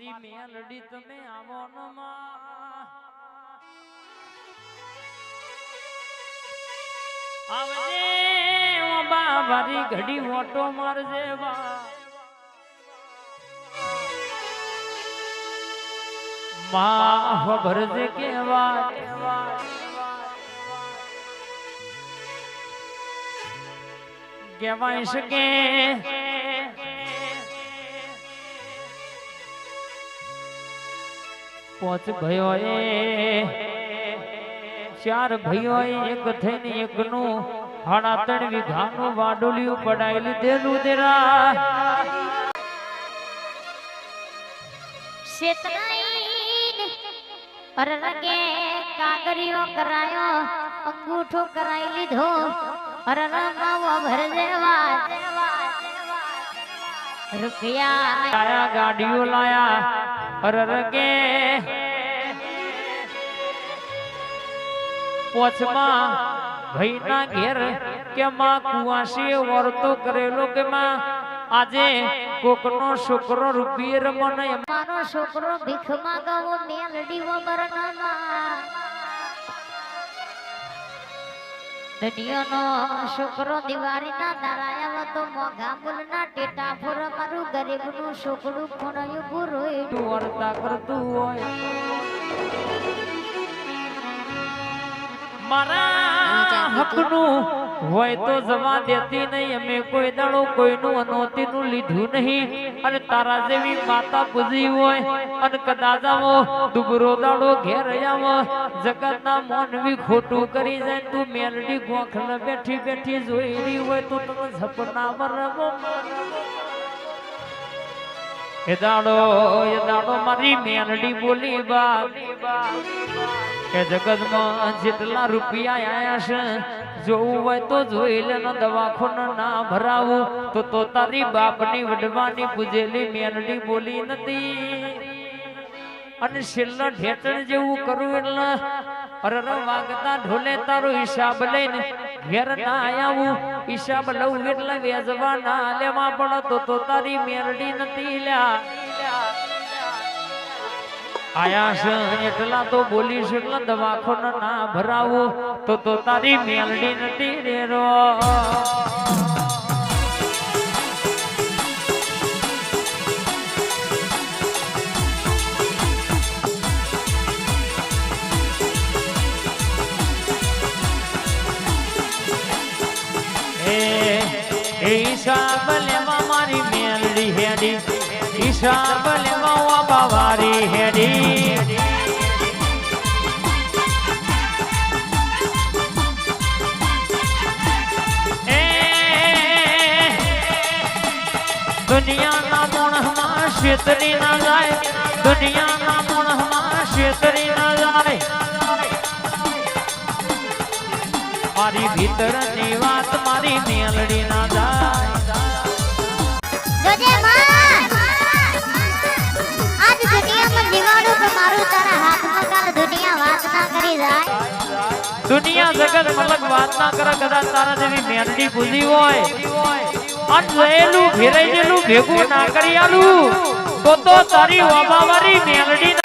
મારી મેલડી તમે આવો ન માં આવજે ઓ બા મારી ઘડી મોટો મારજે બા માં ભરજે કેવા કહેવાય શકે પોચ ભયો એ ચાર ભયો એક થઈને એકનું 3.5 વીઘાનું વાડોલિયું પડાઈ લીધેલું દેરા અરરગે કાગરિયો કરાયો અંગૂઠો કરાઈ લીધો અરરમાવો ભરજેવા રૂપિયા આયા ગાડીઓ લાયા અરરગે પોચમાં ભાઈના ઘેર કે માં કુવાસી વર્તો કરેલો કે માં આજે કોકનો છોકરો રૂપિયે રમણે મારો છોકરો ભીખ માંગવો મેલડી વમરનામાં દુનિયાનો છોકરો દિવાળીના દારાયા તો મોઘા મૂલના ટેટા ફોર મારું ગરીબનું છોકરું પણ પૂરું તું વર્તા કરતું હોય મારા હકનું હોય તો જવા દેતી નહીં અમે કોઈ દાડો કોઈનું અનોતીનું લીધું નહીં અને તારા જેવી માતા પૂજી હોય અને કદાચ આવો દુબરો દાડો ઘેર આવો જગતના મોનવી ખોટું કરી જાય તું મેલડી ગોખલ બેઠી બેઠી જોઈ રહી હોય તો તમે સપના બરવો એ દાડો મારી મેલડી બોલી બા કે જગતમાં જેટલા રૂપિયા આયા છે જોવું હોય તો જોઈ લે દવાખાનો ના ભરાવું તો તારી બાપની વડવાની પૂજેલી મેલડી બોલી નથી અને છેલ્લા ઢેટણ જેવું કરું એટલે અરર વાગતા ઢોલે તારો હિસાબ લઈને ઘેર ના આવું હિસાબ લઉં એટલે વેજવા ના લેવા પડે તો તારી મેલડી નથી લ્યા આયા છે એટલા તો બોલીશ એટલે દવાખાનો ના ભરાવું તો તારી મેલડી નથી રે રો હિસાબ લેવા મારી મેલડી હેડી હિસાબ લેવા બાવારી હેડી દુનિયાના મોણમાં છેતરી ના જાય દુનિયાના મોણમાં છેતરી ના જાય મારી ભીતરની વાત મારી મેલડી ના જાય જોજે માં આજ દુનિયામાં જીવાડું કે મારું તારા હાથમાં કાલ દુનિયા વાત ના કરી જાય દુનિયા જગત મલક વાત ના કરે કદાચ તારા જેવી મેલડી પૂજી હોય અન લેલું ભેરેલું ભેગું ના કરી આલું તો તારી વાબાવારી મેલડી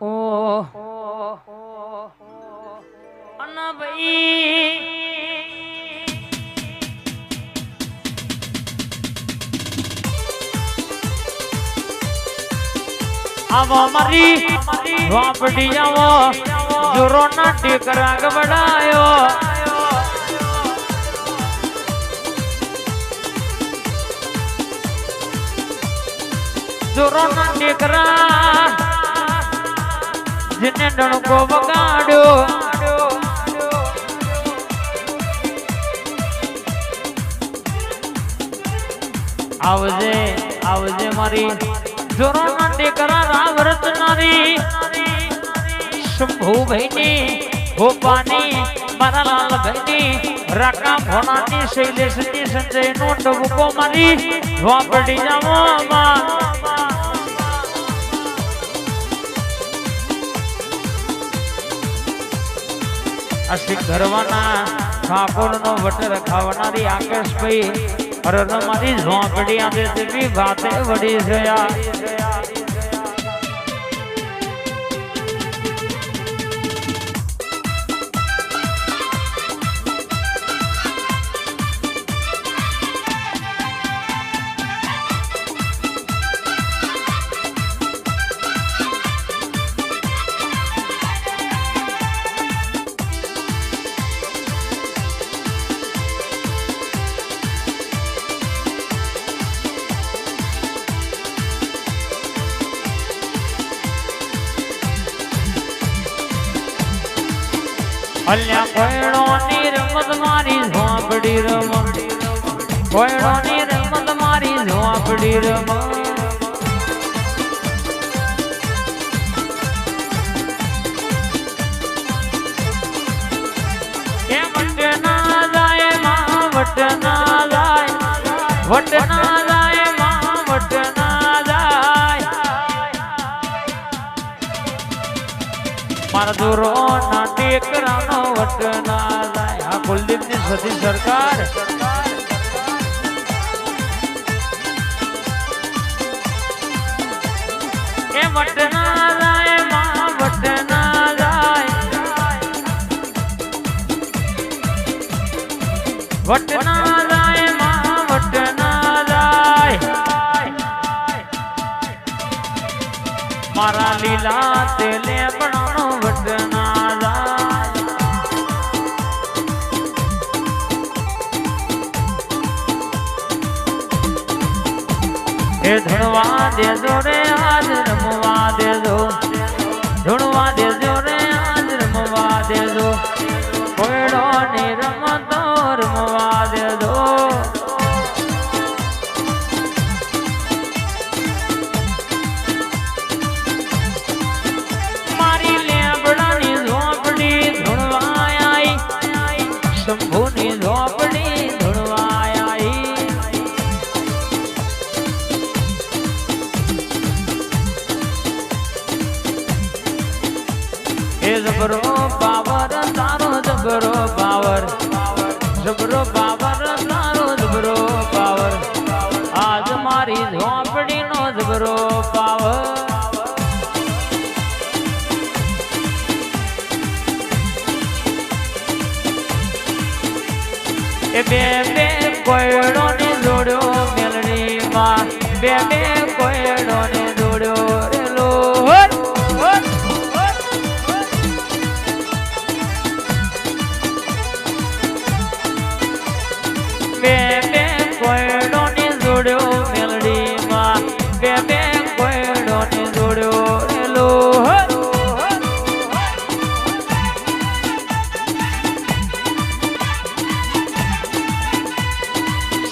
ઓ અના ભાઈ આવો મારી વાપડી આવો જોરો ના ટેકરા ગવડાયો જોરો ના ટેકરા જેને ડણકો વગાડ્યો આવજે આવજે મારી જોરોના ટેકરા રાવ રચનારી શંભુ ભાઈની ગોપાની મારા લાલ ભાઈની રાકા ભોણાની શૈલેષની સંજયનો ડબકો મારી વાપડી જાવો અશિક ઘરવાના ઠાકોરનો વટર ખાવનારી આકાશભાઈ અરે મારી ઝોંપડી આજે તેવી વાતે વળી ગયા અલ્યા કોયડોની રમત મારી ઝોંપડી રમ કોયડોની રમત મારી ઝોંપડી રમ એ વટ ના જાય માં વટ ના જાય વટ ના જાય માં વટ ના જાય મારા દોરો ના ટેકરાનો વટ ના જાય આ કુલદીપ ની સતી સરકાર એ વટ ના જાય માં વટ ના જાય વટ ના જાય માં વટ ના જાય મારા લીલા તેલે બનાનો વટ ના જાય એ ધણવા દેજો રે આજ રમવા દેજો ધણવા દેજો રે આજ રમવા દેજો કોયડો ની રમતો રમવા દેજો મારી લેબડાની ઝોંપડી ધણવા આઈ શંભુની ઝોંપડી ધણવા આઈ એ જબરો પાવર તારો જબરો પાવર જબરો પાવર તારો જબરો પાવર આજ મારી ઝોંપડી નો જબરો પાવર એ બે બે કોયડો ને જોડ્યો મેલડી માં બે બે કોયડો ને જોડ્યો રેલો બે બે કોયડો ને જોડ્યો મેલડી માં બે બે કોયડો ને જોડ્યો રેલો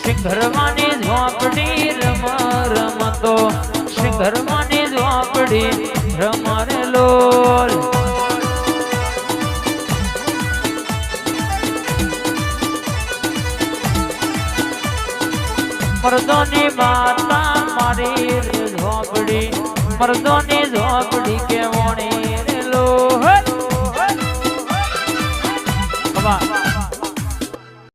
સિંઘરવાની ઝોંપડી રમ રમતો સિંઘરવાની ઝોંપડી રમ રે લોલ મર્દોની માતા મારી રે ઝોંપડી મર્દોની ઝોંપડી કેવોણી રે લોલ